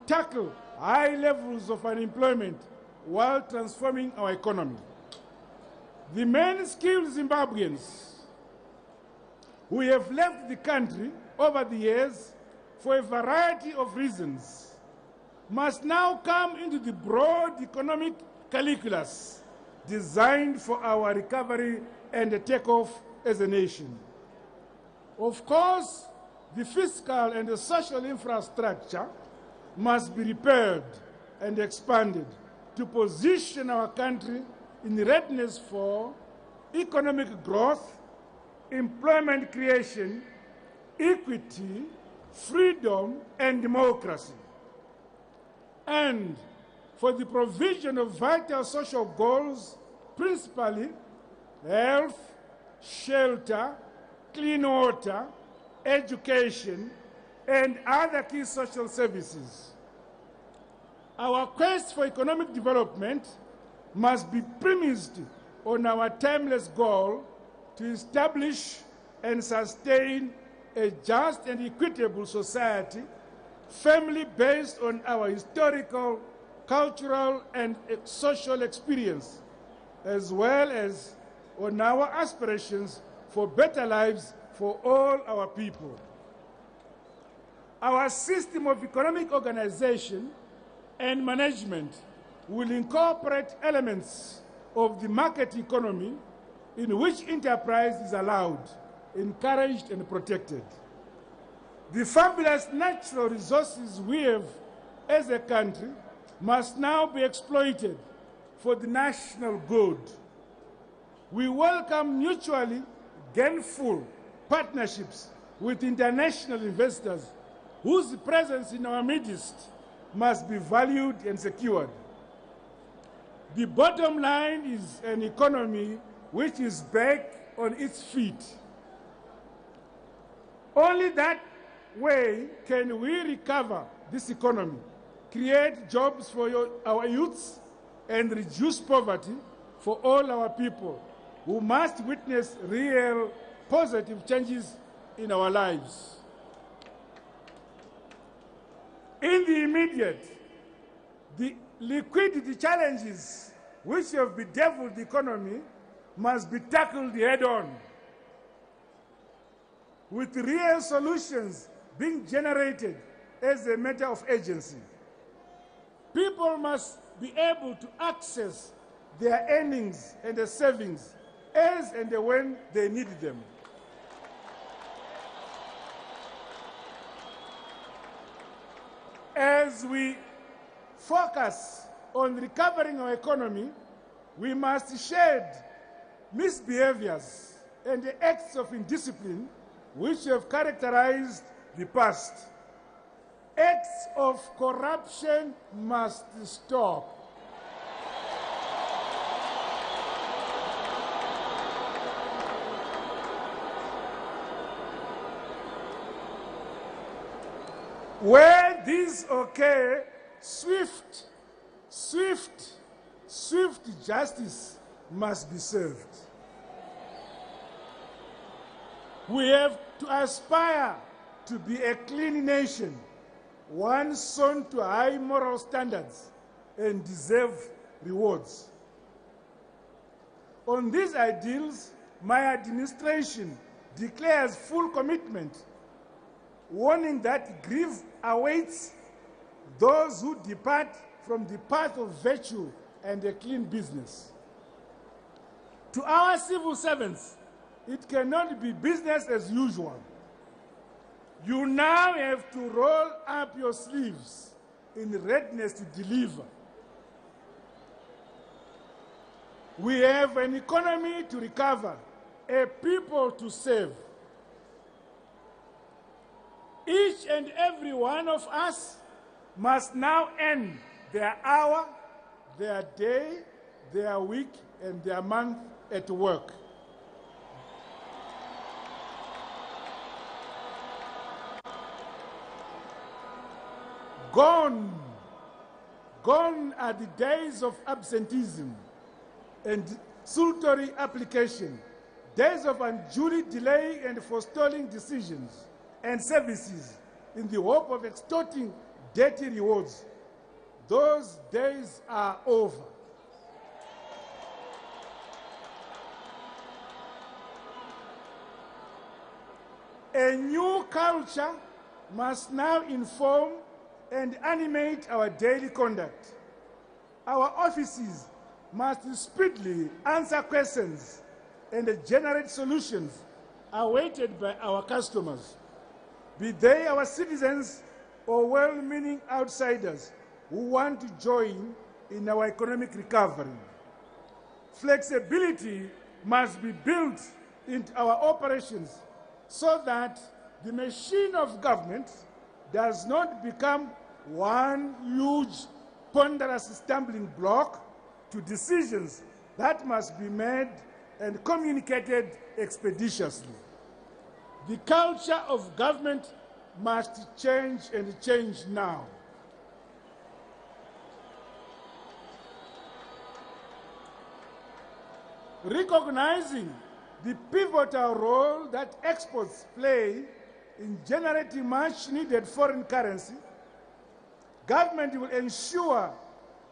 tackle high levels of unemployment while transforming our economy. The many skilled Zimbabweans who have left the country over the years for a variety of reasons must now come into the broad economic calculus designed for our recovery and the takeoff as a nation. Of course, the fiscal and the social infrastructure must be repaired and expanded to position our country in readiness for economic growth, employment creation, equity, freedom, and democracy, and for the provision of vital social goals, principally health, shelter, clean water, education, and other key social services. Our quest for economic development must be premised on our timeless goal to establish and sustain a just and equitable society, firmly based on our historical, cultural, and social experience, as well as on our aspirations for better lives for all our people. Our system of economic organization and management will incorporate elements of the market economy in which enterprise is allowed, encouraged, and protected. The fabulous natural resources we have as a country must now be exploited for the national good. We welcome mutually gainful partnerships with international investors whose presence in our midst must be valued and secured. The bottom line is an economy which is back on its feet. Only that way can we recover this economy, create jobs for our youths, and reduce poverty for all our people who must witness real positive changes in our lives. In the immediate, the liquidity challenges which have bedeviled the economy must be tackled head-on, with real solutions being generated as a matter of urgency. People must be able to access their earnings and their savings as and when they need them. As we focus on recovering our economy, we must shed misbehaviors and the acts of indiscipline which have characterized the past. Acts of corruption must stop. Where these occur, swift justice must be served. We have to aspire to be a clean nation, one sown to high moral standards and deserve rewards. On these ideals, my administration declares full commitment, warning that grief awaits those who depart from the path of virtue and a clean business. To our civil servants, it cannot be business as usual. You now have to roll up your sleeves in readiness to deliver. We have an economy to recover, a people to save. Each and every one of us must now end their hour, their day, their week, and their month at work. Gone are the days of absenteeism and salutary application, days of unduly delay and forestalling decisions and services in the hope of extorting dirty rewards. Those days are over. A new culture must now inform and animate our daily conduct. Our offices must speedily answer questions and generate solutions awaited by our customers, be they our citizens or well-meaning outsiders who want to join in our economic recovery. Flexibility must be built into our operations so that the machine of government does not become one huge, ponderous stumbling block to decisions that must be made and communicated expeditiously. The culture of government must change, and change now. Recognizing the pivotal role that exports play in generating much needed foreign currency, government will ensure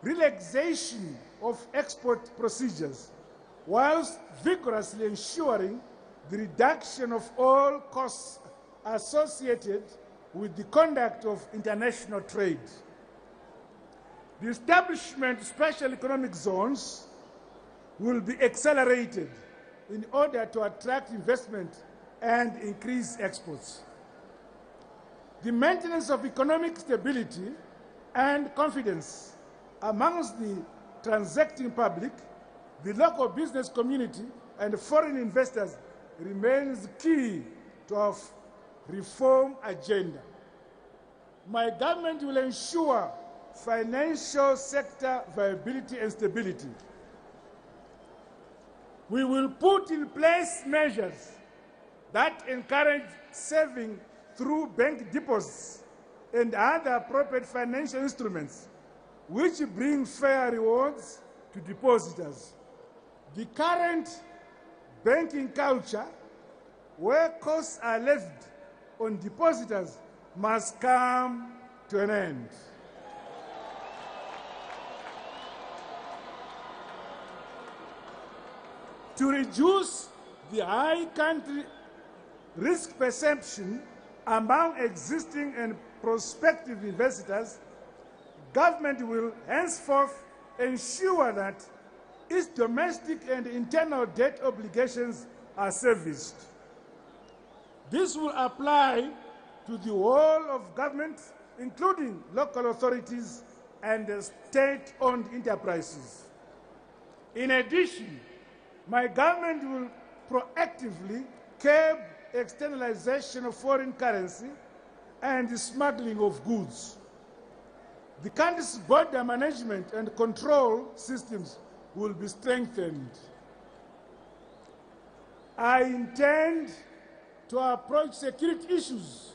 relaxation of export procedures whilst vigorously ensuring the reduction of all costs associated with the conduct of international trade. The establishment of special economic zones will be accelerated in order to attract investment and increase exports. The maintenance of economic stability and confidence amongst the transacting public, the local business community, and foreign investors remains key to our reform agenda. My government will ensure financial sector viability and stability. We will put in place measures that encourage saving through bank deposits and other appropriate financial instruments which bring fair rewards to depositors. The current banking culture, where costs are levied on depositors, must come to an end. To reduce the high country risk perception among existing and prospective investors, government will henceforth ensure that its domestic and internal debt obligations are serviced. This will apply to the whole of government, including local authorities and state-owned enterprises. In addition, my government will proactively curb externalization of foreign currency and the smuggling of goods. The country's border management and control systems will be strengthened. I intend to approach security issues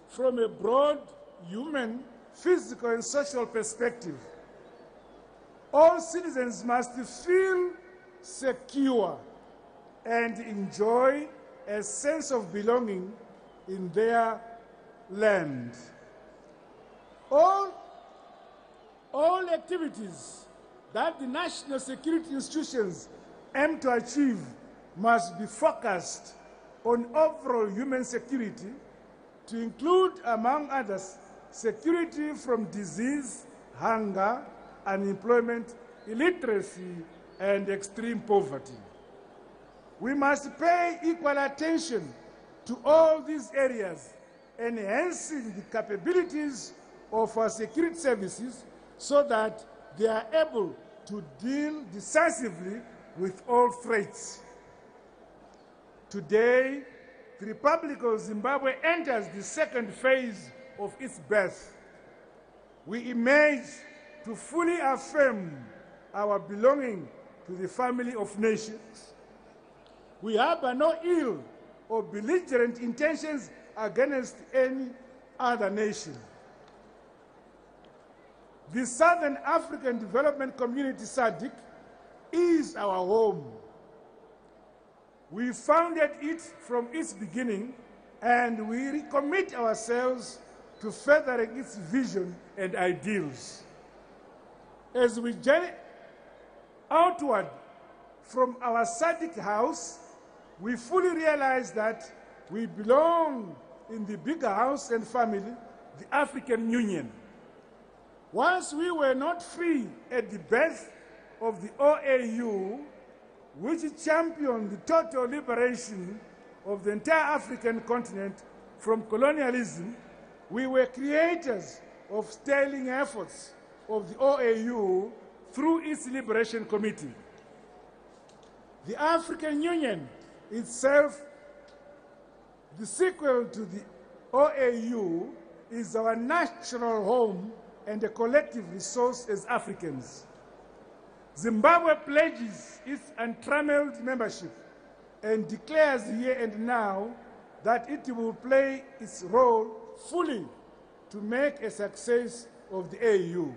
from a broad human, physical, and social perspective. All citizens must feel secure and enjoy a sense of belonging in their land. All activities that the national security institutions aim to achieve must be focused on overall human security, to include, among others, security from disease, hunger, unemployment, illiteracy, and extreme poverty. We must pay equal attention to all these areas, enhancing the capabilities of our security services so that they are able to deal decisively with all threats. Today, the Republic of Zimbabwe enters the second phase of its birth. We emerge to fully affirm our belonging to the family of nations. We harbor no ill or belligerent intentions against any other nation. The Southern African Development Community, SADC, is our home. We founded it from its beginning, and we recommit ourselves to furthering its vision and ideals. As we journey outward from our SADC house, we fully realize that we belong in the bigger house and family, the African Union. Once we were not free at the birth of the OAU, which championed the total liberation of the entire African continent from colonialism, we were creators of sterling efforts of the OAU through its Liberation Committee. The African Union itself, the sequel to the OAU, is our natural home and a collective resource as Africans. Zimbabwe pledges its untrammeled membership and declares here and now that it will play its role fully to make a success of the AU.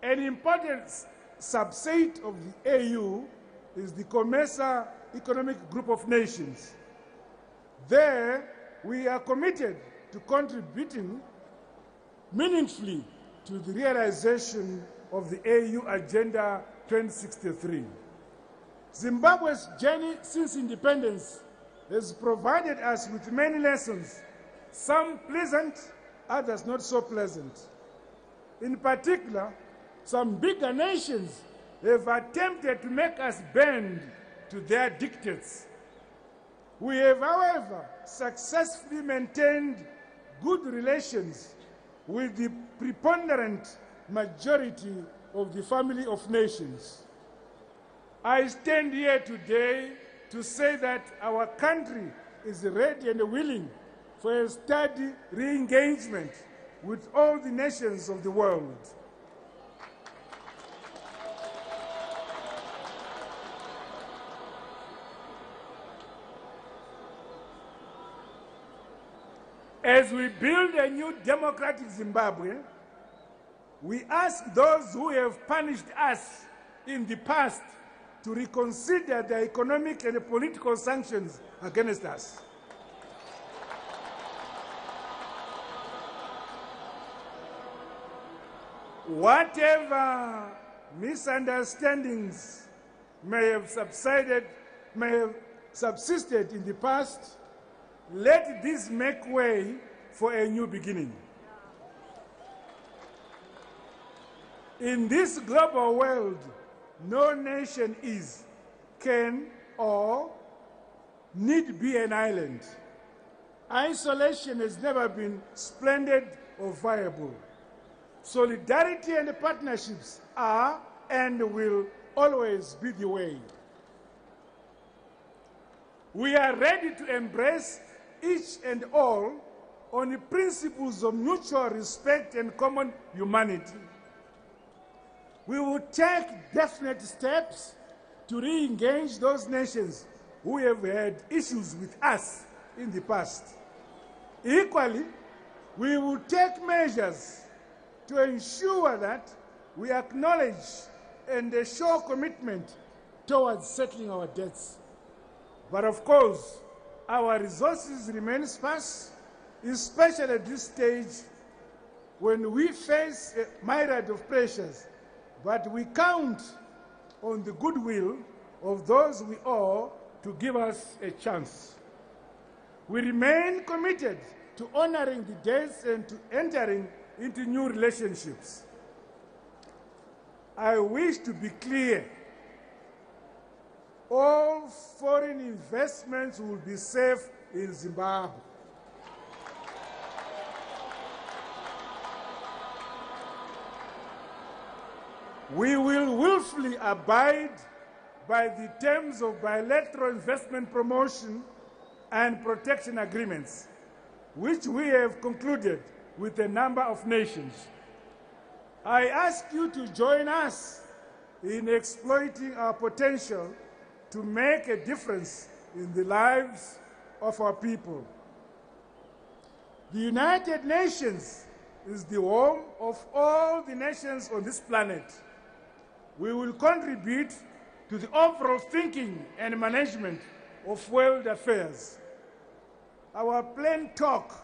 An important subset of the AU is the COMESA Economic Group of Nations. There, we are committed to contributing meaningfully to the realization of the AU Agenda 2063. Zimbabwe's journey since independence has provided us with many lessons, some pleasant, others not so pleasant. In particular, some bigger nations have attempted to make us bend to their dictates. We have, however, successfully maintained good relations with the preponderant majority of the family of nations. I stand here today to say that our country is ready and willing for a steady re-engagement with all the nations of the world. As we build a new democratic Zimbabwe, we ask those who have punished us in the past to reconsider their economic and political sanctions against us. Whatever misunderstandings may have subsisted in the past, let this make way for a new beginning. In this global world, no nation is, can, or need be an island. Isolation has never been splendid or viable. Solidarity and partnerships are and will always be the way. We are ready to embrace each and all on the principles of mutual respect and common humanity. We will take definite steps to re-engage those nations who have had issues with us in the past. Equally, we will take measures to ensure that we acknowledge and show commitment towards settling our debts. But of course, our resources remain sparse, especially at this stage when we face a myriad of pressures. But we count on the goodwill of those we owe to give us a chance. We remain committed to honoring the dates and to entering into new relationships. I wish to be clear. All foreign investments will be safe in Zimbabwe. We will willfully abide by the terms of bilateral investment promotion and protection agreements, which we have concluded with a number of nations. I ask you to join us in exploiting our potential to make a difference in the lives of our people. The United Nations is the home of all the nations on this planet. We will contribute to the overall thinking and management of world affairs. Our plain talk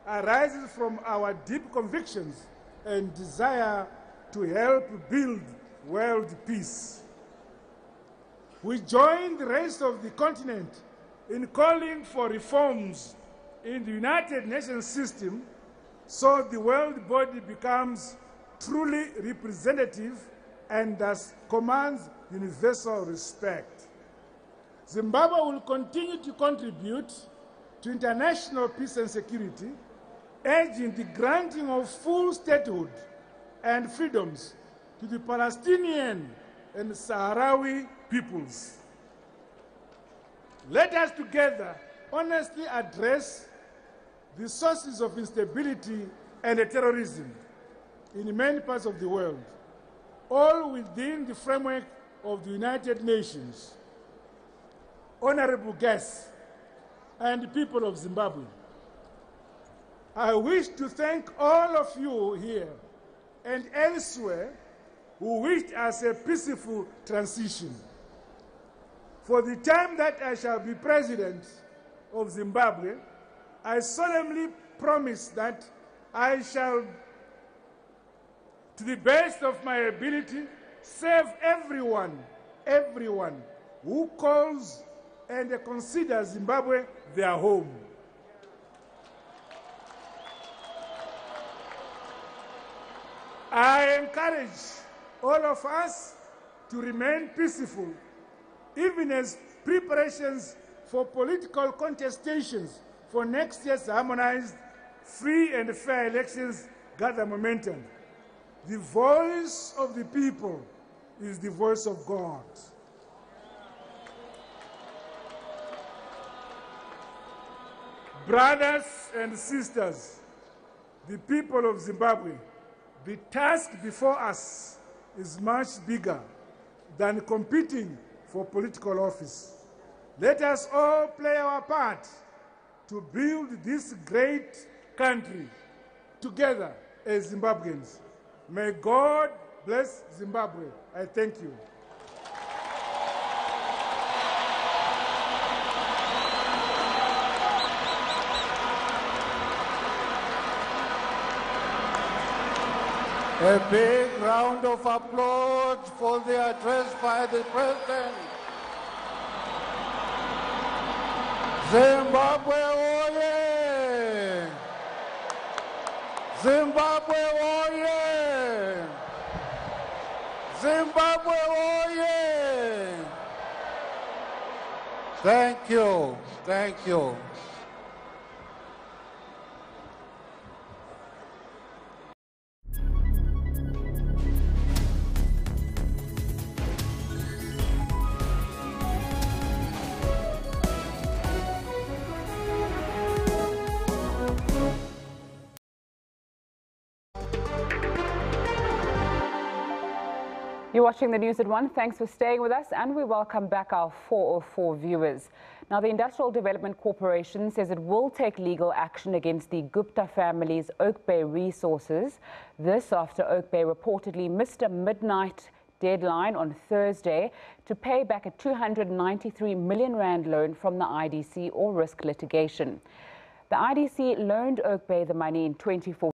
arises from our deep convictions and desire to help build world peace. We join the rest of the continent in calling for reforms in the United Nations system so the world body becomes truly representative and thus commands universal respect. Zimbabwe will continue to contribute to international peace and security, urging the granting of full statehood and freedoms to the Palestinian and Sahrawi peoples. Let us together honestly address the sources of instability and terrorism in many parts of the world, all within the framework of the United Nations. Honorable guests and people of Zimbabwe, I wish to thank all of you here and elsewhere who wished us a peaceful transition. For the time that I shall be president of Zimbabwe, I solemnly promise that I shall, to the best of my ability, serve everyone who calls and considers Zimbabwe their home. I encourage all of us to remain peaceful, even as preparations for political contestations for next year's harmonized, free and fair elections gather momentum. The voice of the people is the voice of God. Brothers and sisters, the people of Zimbabwe, the task before us is much bigger than competing for political office. Let us all play our part to build this great country together as Zimbabweans. May God bless Zimbabwe. I thank you. A big round of applause for the address by the President. Zimbabwe oye! Zimbabwe oye! Zimbabwe oye! Thank you, thank you. You're watching the news at 1. Thanks for staying with us, and we welcome back our 404 viewers. Now, the Industrial Development Corporation says it will take legal action against the Gupta family's Oak Bay resources. This after Oak Bay reportedly missed a midnight deadline on Thursday to pay back a 293 million rand loan from the IDC or risk litigation. The IDC loaned Oak Bay the money in 2014.